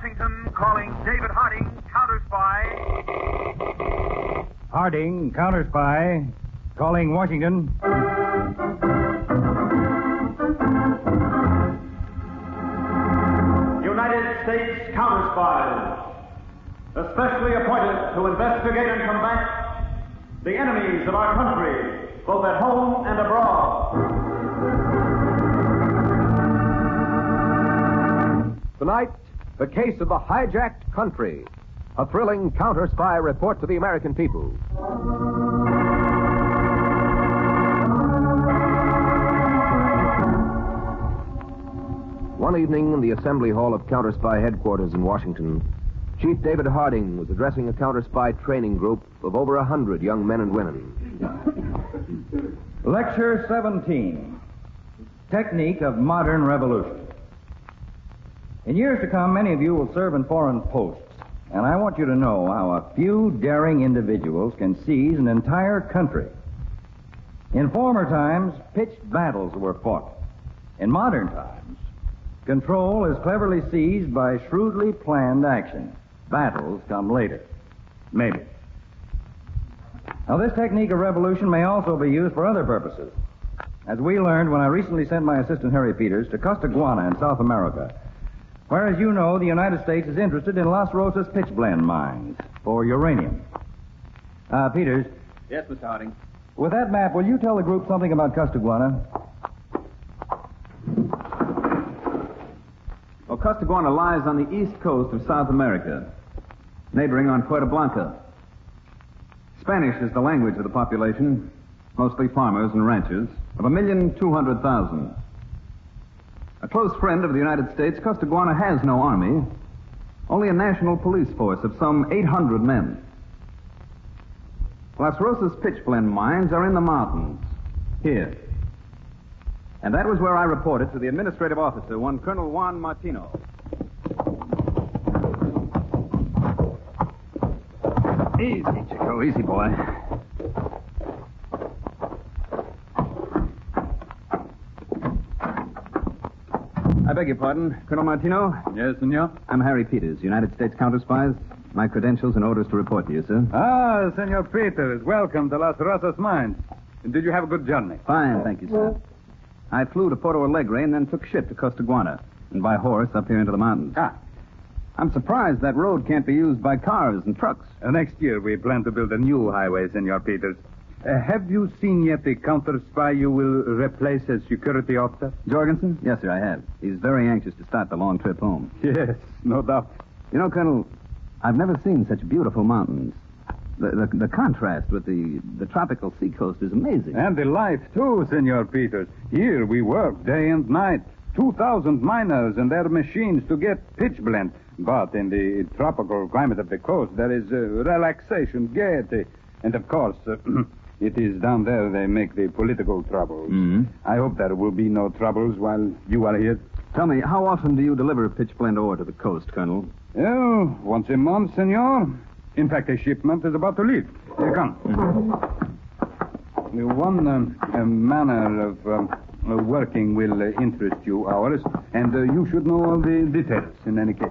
Washington, calling David Harding, Counterspy. Harding, Counterspy, calling Washington. United States Counterspies, especially appointed to investigate and combat the enemies of our country, both at home and abroad. Tonight, the case of the Hijacked Country, a thrilling counter-spy report to the American people. One evening in the Assembly Hall of Counterspy headquarters in Washington, Chief David Harding was addressing a counterspy training group of over 100 young men and women. Lecture 17, Technique of Modern Revolution. In years to come, many of you will serve in foreign posts, and I want you to know how a few daring individuals can seize an entire country. In former times, pitched battles were fought. In modern times, control is cleverly seized by shrewdly planned action. Battles come later. Maybe. Now, this technique of revolution may also be used for other purposes. As we learned when I recently sent my assistant, Harry Peters, to Costaguana in South America, where, as you know, the United States is interested in Las Rosas pitchblende mines for uranium. Peters. Yes, Mr. Harding. With that map, will you tell the group something about Costaguana? Well, Costaguana lies on the east coast of South America, neighboring on Puerto Blanca. Spanish is the language of the population, mostly farmers and ranchers, of 1,200,000. A close friend of the United States, Costaguana has no army, only a national police force of some 800 men. Las Rosas pitchblende mines are in the mountains, here. And that was where I reported to the administrative officer, one Colonel Juan Martino. Easy, Chico. Easy, boy. I beg your pardon, Colonel Martino? Yes, senor? I'm Harry Peters, United States Counterspies. My credentials and orders to report to you, sir. Ah, Senor Peters. Welcome to Las Rosas Mines. Did you have a good journey? Fine, thank you, sir. I flew to Porto Alegre and then took ship to Costaguana, and by horse up here into the mountains. Ah. I'm surprised that road can't be used by cars and trucks. Next year, we plan to build a new highway, Senor Peters. Have you seen yet the counter-spy you will replace as security officer? Jorgensen? Yes, sir, I have. He's very anxious to start the long trip home. Yes, no doubt. You know, Colonel, I've never seen such beautiful mountains. The contrast with the tropical seacoast is amazing. And the life, too, Senor Peters. Here we work day and night. 2,000 miners and their machines to get pitchblende. But in the tropical climate of the coast, there is relaxation, gaiety. And, of course, it is down there they make the political troubles. Mm-hmm. I hope there will be no troubles while you are here. Tell me, how often do you deliver pitchblende ore to the coast, Colonel? Oh, once a month, senor. In fact, a shipment is about to leave. Here, come. Mm-hmm. One manner of working will interest you, ours, and you should know all the details in any case.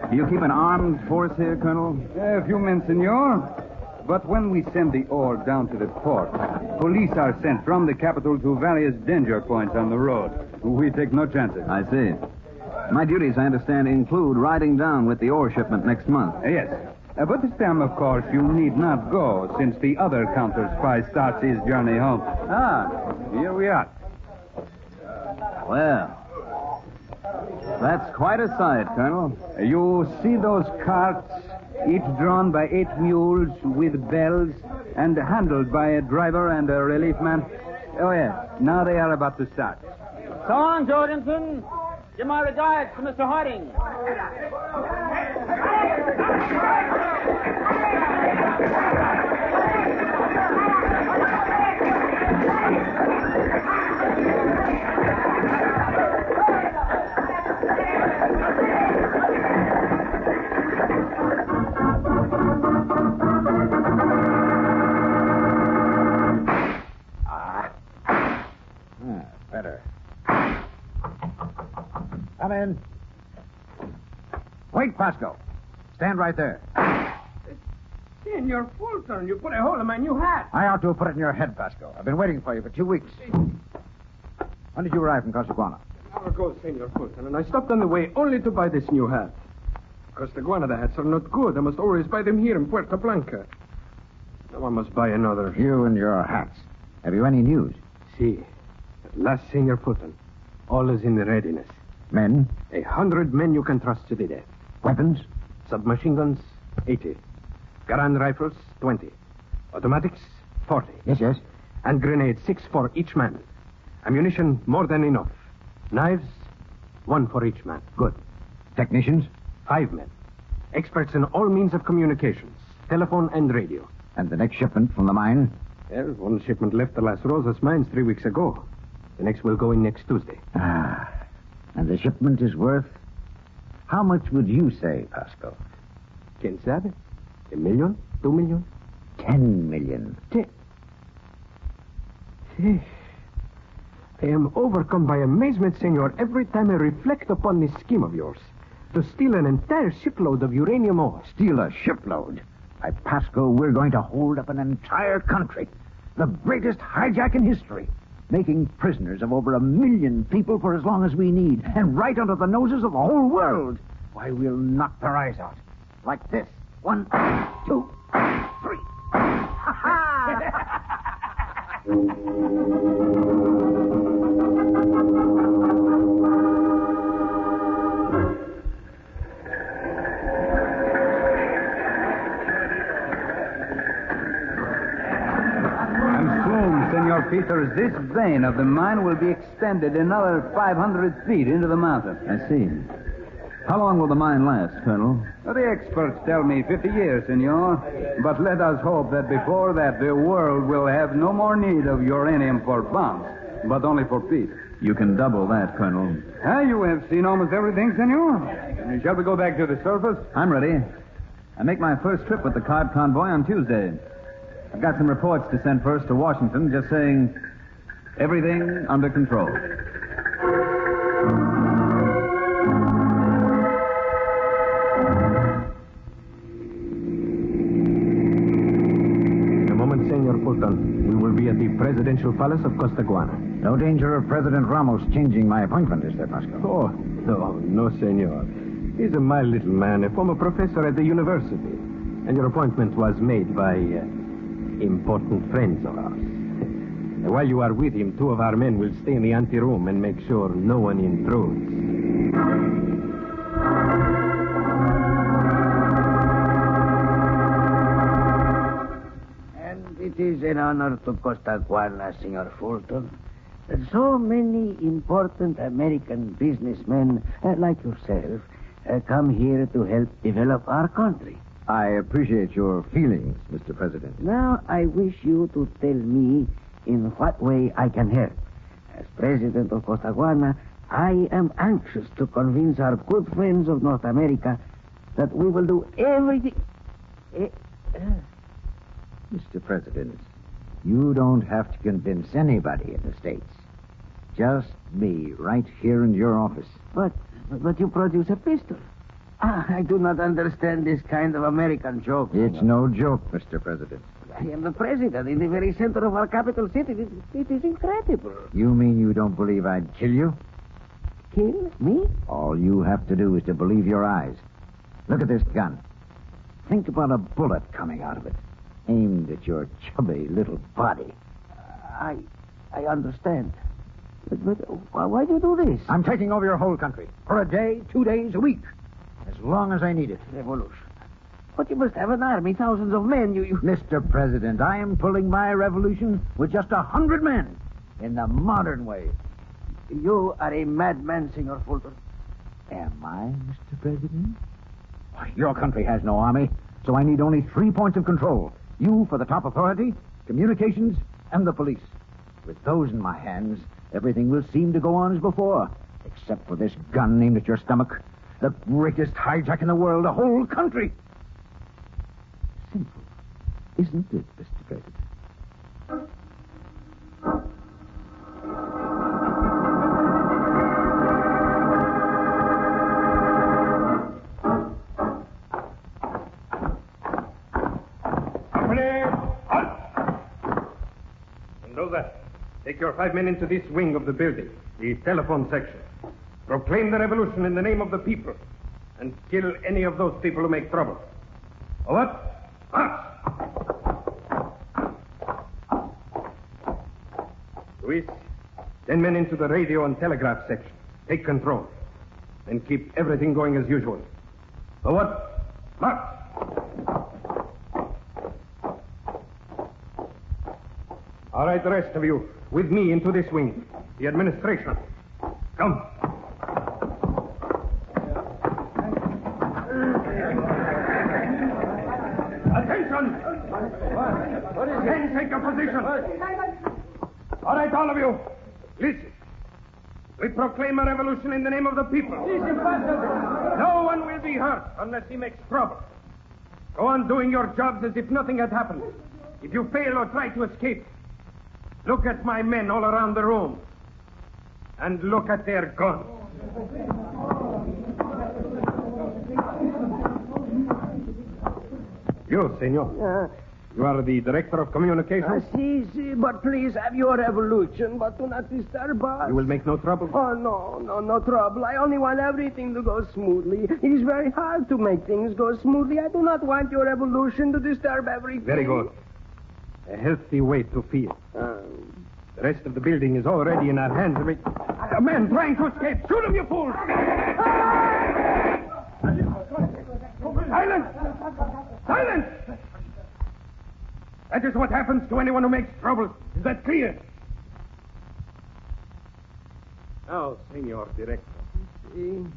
Do you keep an armed force here, Colonel? A few men, senor. But when we send the ore down to the port, police are sent from the capital to various danger points on the road. We take no chances. I see. My duties, I understand, include riding down with the ore shipment next month. Yes. But this time, of course, you need not go, since the other counter-spy starts his journey home. Ah, here we are. Well, that's quite a sight, Colonel. You see those carts, each drawn by 8 mules with bells and handled by a driver and a relief man? Oh, yes. Now they are about to start. So long, Jorgensen. Give my regards to Mr. Harding. Better. Come in. Wait, Pasco. Stand right there. Senor Fulton, you put a hole in my new hat. I ought to have put it in your head, Pasco. I've been waiting for you for 2 weeks. When did you arrive from Costaguana? An hour ago, Senor Fulton, and I stopped on the way only to buy this new hat. Costaguana, the hats are not good. I must always buy them here in Puerto Blanca. Now I must buy another. You and your hats. Have you any news? Si. At last, Senor Fulton. All is in readiness. Men? 100 men you can trust to the death. Weapons? Submachine guns, 80. Garand rifles, 20. Automatics, 40. Yes. And grenades, 6 for each man. Ammunition, more than enough. Knives, 1 for each man. Good. Technicians? 5 men. Experts in all means of communications, telephone and radio. And the next shipment from the mine? Well, one shipment left the Las Rosas mines 3 weeks ago. The next will go in next Tuesday. And the shipment is worth... How much would you say, Pasco? Quien sabe? $1 million? $2 million? 10 million. I am overcome by amazement, senor, every time I reflect upon this scheme of yours. To steal an entire shipload of uranium ore. Steal a shipload? By Pasco, we're going to hold up an entire country. The greatest hijack in history. Making prisoners of over 1 million people for as long as we need. And right under the noses of the whole world. Why, we'll knock their eyes out. Like this. 1, 2, 3. Senor Peters, this vein of the mine will be extended another 500 feet into the mountain. I see. How long will the mine last, Colonel? Well, the experts tell me 50 years, senor. But let us hope that before that the world will have no more need of uranium for bombs, but only for peace. You can double that, Colonel. You have seen almost everything, senor. Shall we go back to the surface? I'm ready. I make my first trip with the card convoy on Tuesday. I've got some reports to send first to Washington, just saying everything under control. In a moment, Senor Fulton, we will be at the presidential palace of Costaguana. No danger of President Ramos changing my appointment, is there, Pasco? Oh, no, senor. He's a mild little man, a former professor at the university. And your appointment was made by important friends of ours. While you are with him, 2 of our men will stay in the anteroom and make sure no one intrudes. And it is an honor to Costaguana, Senor Fulton. So many important American businessmen like yourself come here to help develop our country. I appreciate your feelings, Mr. President. Now, I wish you to tell me in what way I can help. As President of Costaguana, I am anxious to convince our good friends of North America that we will do everything... Mr. President, you don't have to convince anybody in the States. Just me, right here in your office. But you produce a pistol. I do not understand this kind of American joke. It's no joke, Mr. President. I am the president in the very center of our capital city. It is incredible. You mean you don't believe I'd kill you? Kill me? All you have to do is to believe your eyes. Look at this gun. Think about a bullet coming out of it, aimed at your chubby little body. I understand. But why do you do this? I'm taking over your whole country. For a day, 2 days, a week. As long as I need it. Revolution. But you must have an army, thousands of men. You... Mr. President, I am pulling my revolution with just 100 men. In the modern way. You are a madman, Senor Fulton. Am I, Mr. President? Why, your country has no army, so I need only 3 points of control. You for the top authority, communications, and the police. With those in my hands, everything will seem to go on as before, except for this gun aimed at your stomach. The greatest hijack in the world, a whole country. Simple, isn't it, Mr. President? your 5 men into this wing of the building, the telephone section. Proclaim the revolution in the name of the people, and kill any of those people who make trouble. Or what? March! Luis, 10 men into the radio and telegraph section. Take control. And keep everything going as usual. For what? March! All right, the rest of you, with me into this wing. The administration. Come. Attention! What is it? Take your position. All right, all of you. Listen. We proclaim a revolution in the name of the people. No one will be hurt unless he makes trouble. Go on doing your jobs as if nothing had happened. If you fail or try to escape, look at my men all around the room. And look at their guns. You, senor. You are the director of communications? Si, but please have your revolution, but do not disturb us. You will make no trouble? Oh, no trouble. I only want everything to go smoothly. It is very hard to make things go smoothly. I do not want your revolution to disturb everything. Very good. A healthy way to feel. The rest of the building is already in our hands. A man trying to escape. Shoot him, you fool! Silence! Silence! That is what happens to anyone who makes trouble. Is that clear? Now, Senor Director, you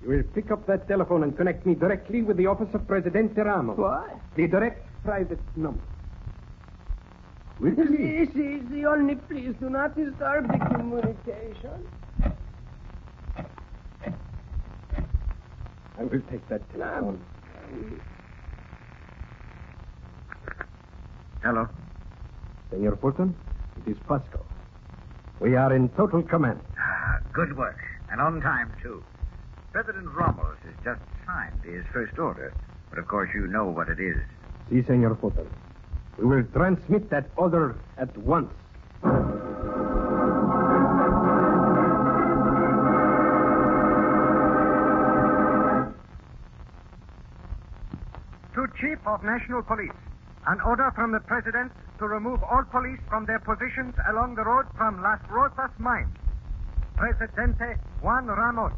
will pick up that telephone and connect me directly with the office of Presidente Ramos. What? The direct private number. Si, only please do not disturb the communication. I will take that telephone. Hello. Senor Fulton, it is Pascal. We are in total command. Good work. And on time, too. President Ramos has just signed his first order. But, of course, you know what it is. Si, Senor Fulton. We will transmit that order at once. To Chief of National Police, an order from the President to remove all police from their positions along the road from Las Rosas mine. Presidente Juan Ramos.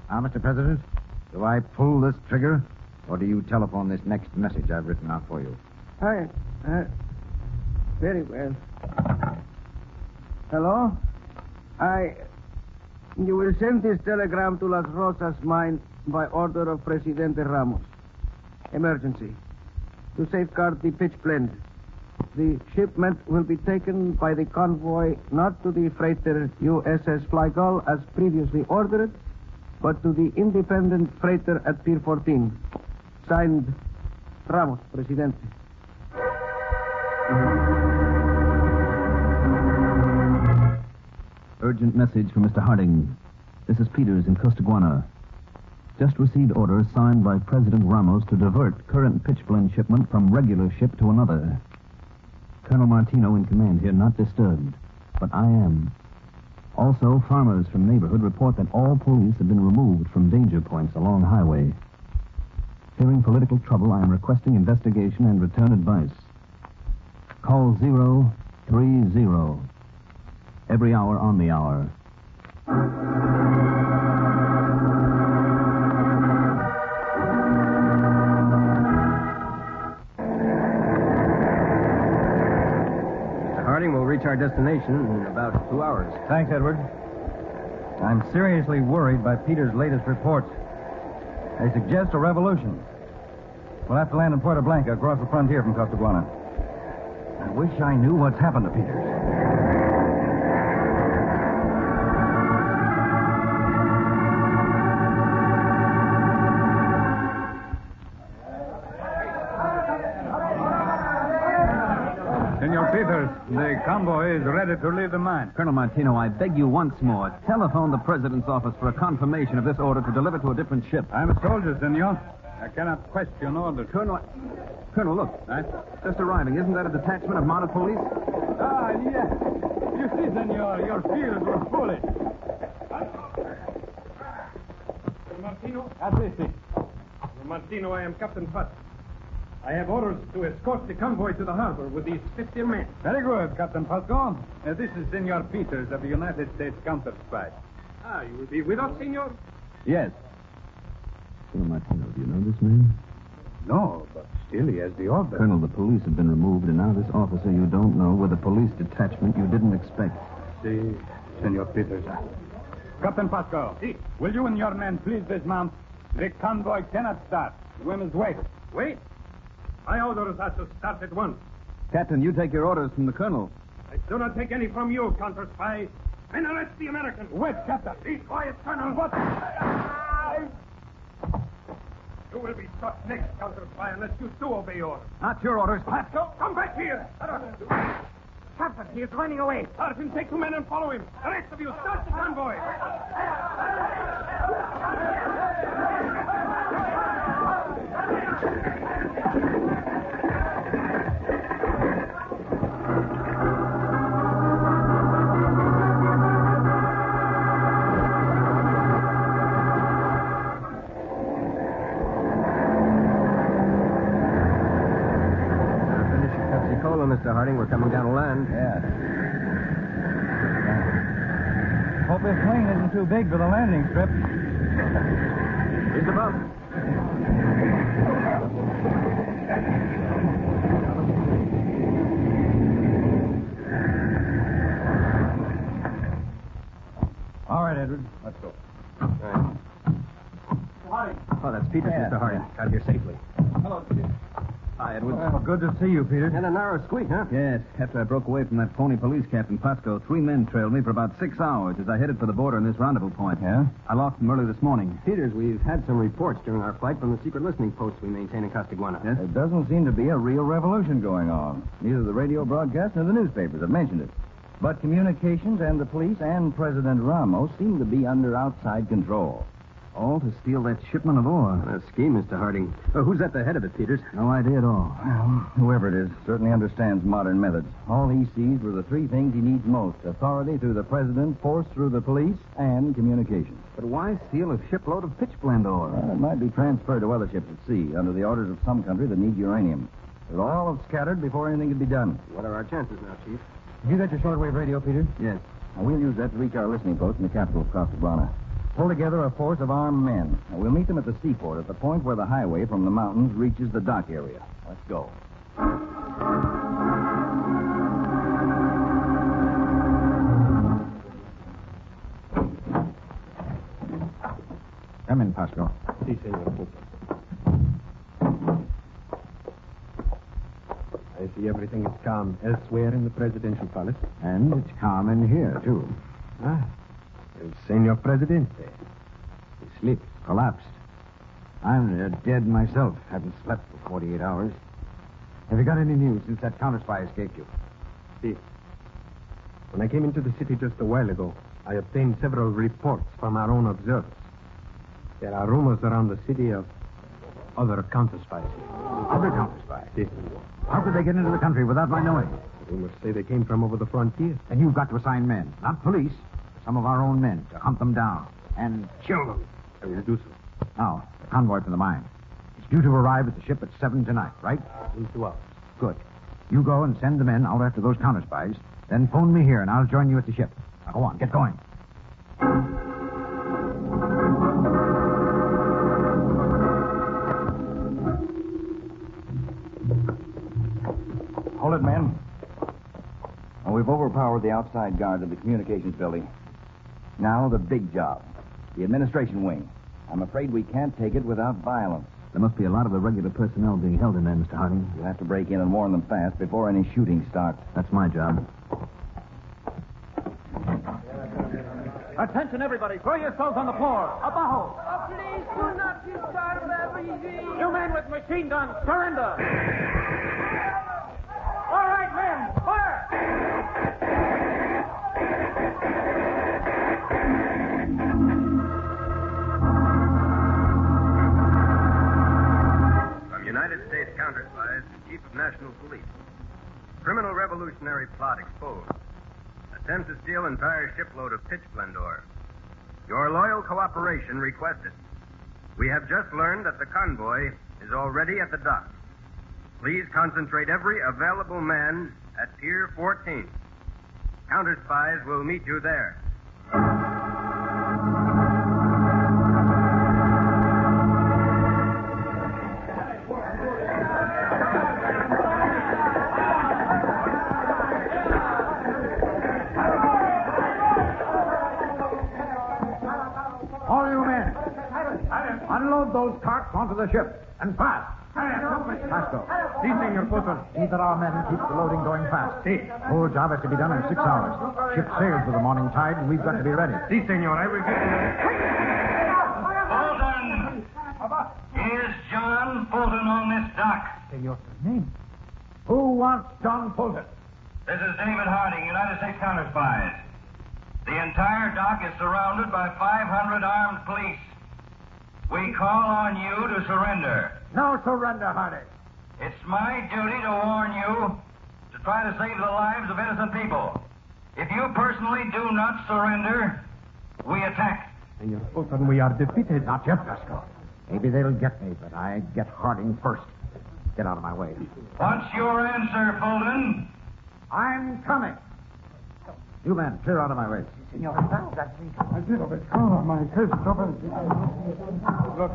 Now, Mr. President, do I pull this trigger, or do you telephone this next message I've written out for you? Very well. Hello? You will send this telegram to Las Rosas mine by order of Presidente Ramos. Emergency. To safeguard the pitch blende. The shipment will be taken by the convoy not to the freighter USS Flygull as previously ordered, but to the independent freighter at Pier 14. Signed, Ramos, Presidente. Urgent message from Mr. Harding. This is Peters in Costaguana. Just received orders signed by President Ramos to divert current pitchblende shipment from regular ship to another. Colonel Martino in command here, not disturbed, but I am. Also, farmers from neighborhood report that all police have been removed from danger points along highway. Fearing political trouble, I am requesting investigation and return advice. Call 030. Every hour on the hour. Mr. Harding will reach our destination in about 2 hours. Thanks, Edward. I'm seriously worried by Peter's latest reports. They suggest a revolution. We'll have to land in Puerto Blanca across the frontier from Costaguana. I wish I knew what's happened to Peters. Senor Peters, the convoy is ready to leave the mine. Colonel Martino, I beg you once more, telephone the President's office for a confirmation of this order to deliver to a different ship. I'm a soldier, senor. I cannot question orders. Colonel, look. Just arriving. Isn't that a detachment of mounted police? Ah, yes. You see, senor, your fears were foolish. Martino? Assisi. Martino, I am Captain Putt. I have orders to escort the convoy to the harbor with these 50 men. Very good, Captain Pasco. This is Senor Peters of the United States Counterspy. Ah, you will be with us, senor? Yes. Colonel Martino, do you know this man? No, but still he has the order. Colonel, the police have been removed, and now this officer you don't know with a police detachment you didn't expect. Si, Senor Peters. Captain Pasco, will you and your men please dismount? The convoy cannot start. We must wait. Wait? My orders are to start at once. Captain, you take your orders from the colonel. I do not take any from you, Counterspy. And arrest the American. Wait, Captain. Be quiet, Colonel. What? You will be shot next, Counterspy, unless you do obey orders. Not your orders, Pasco. Come back here. Captain, he is running away. Sergeant, take 2 men and follow him. The rest of you, start the convoy. Mr. Harding, we're coming down to land. Yeah. Hope this plane isn't too big for the landing strip. Here's the boat. All right, Edward. Let's go. Oh, that's Peters, Yeah. Mr. Harding. Got here safely. Hello, Peter. Hi, Edward. Well, good to see you, Peter. And a narrow squeak, huh? Yes, after I broke away from that phony police captain, Pasco, 3 men trailed me for about 6 hours as I headed for the border in this rendezvous point. Yeah? I lost them early this morning. Peters, we've had some reports during our flight from the secret listening posts we maintain in Costaguana. Yes? There doesn't seem to be a real revolution going on. Neither the radio broadcast nor the newspapers have mentioned it. But communications and the police and President Ramos seem to be under outside control. All to steal that shipment of ore. A scheme, Mr. Harding. Who's at the head of it, Peters? No idea at all. Well, whoever it is certainly understands modern methods. All he sees were the 3 things he needs most: authority through the president, force through the police, and communications. But why steal a shipload of pitchblende ore? Well, it might be transferred to other ships at sea under the orders of some country that need uranium. They'll all have scattered before anything can be done. What are our chances now, Chief? Have you got your shortwave radio, Peter? Yes. Now, we'll use that to reach our listening post in the capital of Costaguana. Pull together a force of armed men. And we'll meet them at the seaport at the point where the highway from the mountains reaches the dock area. Let's go. Come in, Pasco. Si, senor. I see everything is calm elsewhere in the presidential palace. And it's calm in here, too. Ah, el Senor Presidente. He sleeps. Collapsed. I'm dead myself. Haven't slept for 48 hours. Have you got any news since that counterspy escaped you? Si. When I came into the city just a while ago, I obtained several reports from our own observers. There are rumors around the city of other counterspies. Other counterspies? Si. How could they get into the country without my knowing? Rumors say they came from over the frontier. And you've got to assign men, not police, but some of our own men, to hunt them down and kill them. I will do so. Now, the convoy from the mine. It's due to arrive at the ship at 7 tonight, right? In 2 hours. Good. You go and send the men out after those counterspies, then phone me here and I'll join you at the ship. Now, go on, get going. Hold it, men. Well, we've overpowered the outside guard of the communications building. Now, the big job. The administration wing. I'm afraid we can't take it without violence. There must be a lot of the regular personnel being held in there, Mr. Harding. We'll have to break in and warn them fast before any shooting starts. That's my job. Attention, everybody. Throw yourselves on the floor. Abajo. Please do not disturb everything. You men with machine guns, surrender. All right, men, fire. Criminal revolutionary plot exposed. Attempt to steal entire shipload of pitch blendor. Your loyal cooperation requested. We have just learned that the convoy is already at the dock. Please concentrate every available man at Pier 14. Counterspies will meet you there. All you men, unload those carts onto the ship, and fast. Fasto. Si, Senor Potron. These are our men who keep the loading going fast. Si. Whole job has to be done in 6 hours. Ship sails with the morning tide, and we've got to be ready. Si, Senor. I will get... Fulton! Here's John Fulton on this dock. Senor, name? Who wants John Fulton? This is David Harding, United States Counterspies. The entire dock is surrounded by 500 armed police. We call on you to surrender. No surrender, Harding. It's my duty to warn you to try to save the lives of innocent people. If you personally do not surrender, we attack. Senor Fulton, we are defeated. Not yet, Vasco. Maybe they'll get me, but I get Harding first. Get out of my way. What's your answer, Fulton? I'm coming. You men, clear out of my way. Senor, I did of it. Oh, my case is open. Look.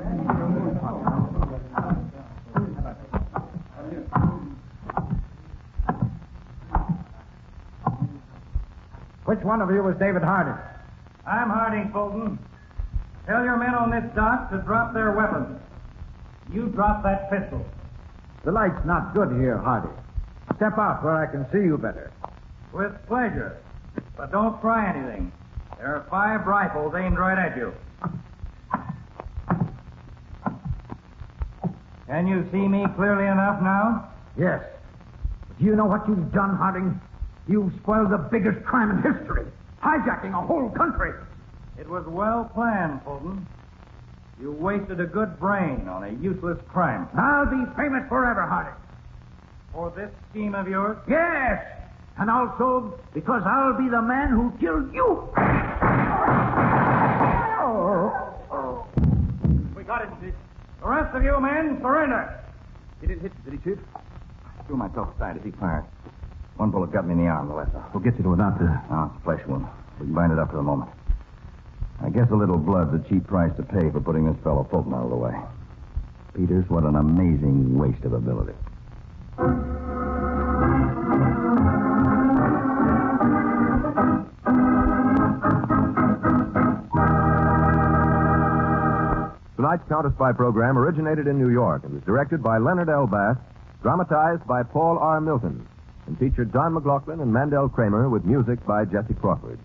Which one of you is David Harding? I'm Harding, Fulton. Tell your men on this dock to drop their weapons. You drop that pistol. The light's not good here, Harding. Step out where I can see you better. With pleasure. But don't try anything. There are 5 rifles aimed right at you. Can you see me clearly enough now? Yes. Do you know what you've done, Harding? You've spoiled the biggest crime in history. Hijacking a whole country. It was well planned, Fulton. You wasted a good brain on a useless crime. I'll be famous forever, Harding. For this scheme of yours? Yes. And also because I'll be the man who killed you. We got it, Chief. The rest of you men, surrender. He didn't hit you, did he, Chief? I threw myself aside as he fired. One bullet got me in the arm, the left. We'll get you to without the... No, it's a flesh wound. We can bind it up for the moment. I guess a little blood's a cheap price to pay for putting this fellow Fulton out of the way. Peters, what an amazing waste of ability. Tonight's Counterspy program originated in New York and was directed by Leonard L. Bass, dramatized by Paul R. Milton, and featured Don McLaughlin and Mandel Kramer with music by Jesse Crawford.